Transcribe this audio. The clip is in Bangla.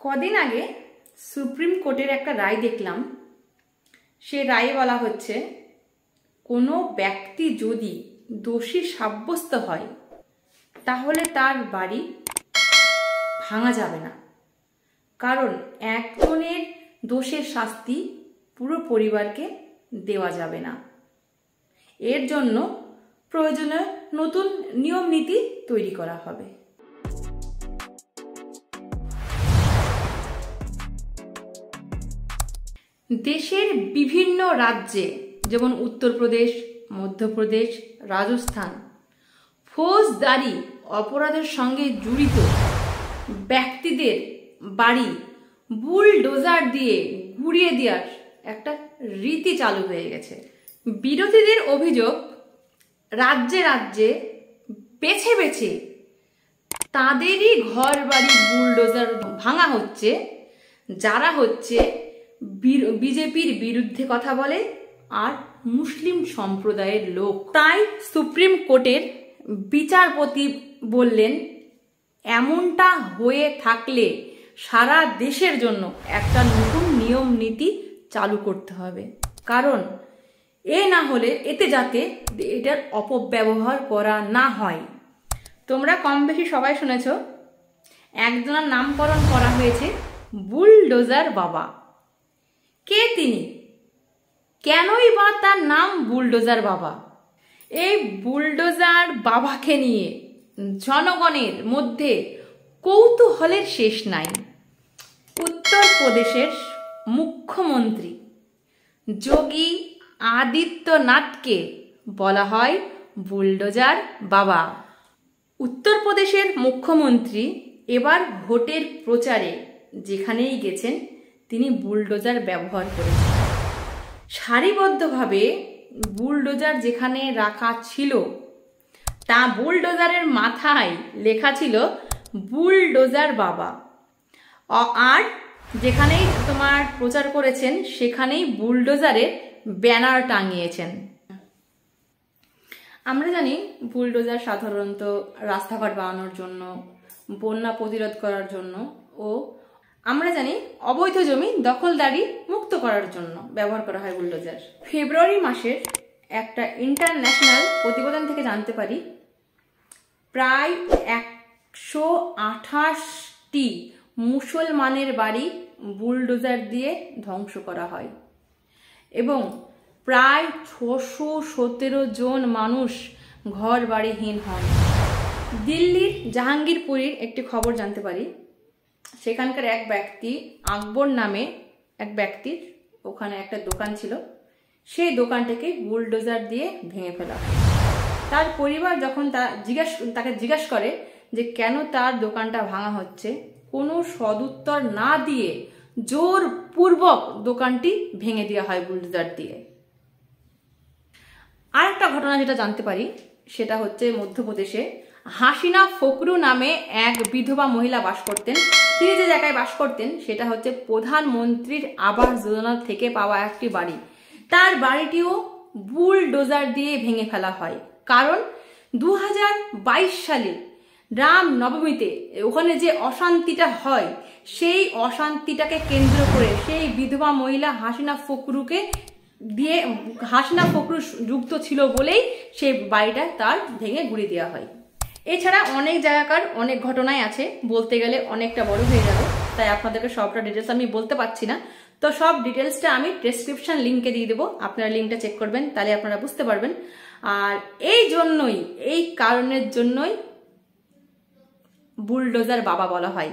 কদিন আগে সুপ্রিম কোর্টের একটা রায় দেখলাম। সে রায়ে বলা হচ্ছে, কোনো ব্যক্তি যদি দোষী সাব্যস্ত হয় তাহলে তার বাড়ি ভাঙা যাবে না, কারণ একজনের দোষের শাস্তি পুরো পরিবারকে দেওয়া যাবে না। এর জন্য প্রয়োজনীয় নতুন নিয়ম নীতি তৈরি করা হবে। দেশের বিভিন্ন রাজ্যে, যেমন উত্তরপ্রদেশ, মধ্যপ্রদেশ, রাজস্থান, ফৌজদারি অপরাধের সঙ্গে জড়িত ব্যক্তিদের বাড়ি বুলডোজার দিয়ে গুড়িয়ে দেওয়ার একটা রীতি চালু হয়ে গেছে। বিরোধীদের অভিযোগ, রাজ্যে রাজ্যে বেছে বেছে তাদেরই ঘর বাড়ি বুলডোজার ভাঙা হচ্ছে, যারা হচ্ছে বিজেপির বিরুদ্ধে কথা বলে আর মুসলিম সম্প্রদায়ের লোক। তাই সুপ্রিম কোর্টের বিচারপতি বললেন, এমনটা হয়ে থাকলে সারা দেশের জন্য একটা নতুন নিয়ম নীতি চালু করতে হবে, কারণ না হলে এতে যাতে এটার অপব্যবহার করা না হয়। তোমরা কম বেশি সবাই শুনেছ, একজনের নামকরণ করা হয়েছে বুলডোজার বাবা। কে তিনি? কেনই বা তার নাম বুলডোজার বাবা? এই বুলডোজার বাবাকে নিয়ে জনগণের মধ্যে কৌতূহলের শেষ নাই। উত্তরপ্রদেশের মুখ্যমন্ত্রী যোগী আদিত্যনাথকে বলা হয় বুলডোজার বাবা। উত্তরপ্রদেশের মুখ্যমন্ত্রী এবার ভোটের প্রচারে যেখানেই গেছেন তিনি বুলডোজার ব্যবহার করেছেন। সারিবদ্ধভাবে বুলডোজার যেখানে রাখা ছিল, তা বুলডোজারের মাথায় লেখা ছিল বুলডোজার বাবা। আর যেখানেই তোমার প্রচার করেছেন সেখানেই বুলডোজারের ব্যানার টাঙিয়েছেন। আমরা জানি বুলডোজার সাধারণত রাস্তাঘাট বানানোর জন্য, বন্যা প্রতিরোধ করার জন্য ও আমরা জানি অবৈধ জমি দখলদারি মুক্ত করার জন্য ব্যবহার করা হয় বুলডোজার। ফেব্রুয়ারি মাসের একটা ইন্টারন্যাশনাল প্রতিবেদন থেকে জানতে পারি, প্রায় 128টি মুসলমানের বাড়ি বুলডোজার দিয়ে ধ্বংস করা হয় এবং প্রায় 617 জন মানুষ ঘর বাড়িহীন হন। দিল্লির জাহাঙ্গীরপুরের একটি খবর জানতে পারি, সেখানকার এক ব্যক্তি, আকবর নামে এক ব্যক্তির ওখানে একটা দোকান ছিল, সেই দোকানটাকে বুলডোজার দিয়ে ভেঙে ফেলা। তার পরিবার যখন তাকে জিজ্ঞাসা করে যে কেন তার দোকানটা ভাঙা হচ্ছে, কোনো সদুত্তর না দিয়ে জোরপূর্বক দোকানটি ভেঙে দেওয়া হয় বুলডোজার দিয়ে। আরেকটা ঘটনা যেটা জানতে পারি সেটা হচ্ছে মধ্যপ্রদেশে হাসিনা ফকরু নামে এক বিধবা মহিলা বাস করতেন। তিনি যে জায়গায় বাস করতেন সেটা হচ্ছে প্রধানমন্ত্রীর আবাস যোজনা থেকে পাওয়া একটি বাড়ি। তার বাড়িটিও বুলডোজার দিয়ে ভেঙে ফেলা হয়, কারণ 2022 সালে রাম নবমীতে ওখানে যে অশান্তিটা হয়, সেই অশান্তিটাকে কেন্দ্র করে সেই বিধবা মহিলা হাসিনা ফকরু যুক্ত ছিল বলেই সেই বাড়িটা তার ভেঙে গুড়িয়ে দেওয়া হয়। এছাড়া অনেক জায়গাকার অনেক ঘটনাই আছে, বলতে গেলে অনেকটা বড় হয়ে যাবে, তাই আপনাদেরকে সবটা ডিটেলস আমি বলতে পারছি না। তো সব ডিটেলসটা আমি ডেসক্রিপশন লিঙ্কে দিয়ে দেবো, আপনারা লিঙ্কটা চেক করবেন, তাহলে আপনারা বুঝতে পারবেন। আর এই কারণের জন্যই বুলডোজার বাবা বলা হয়।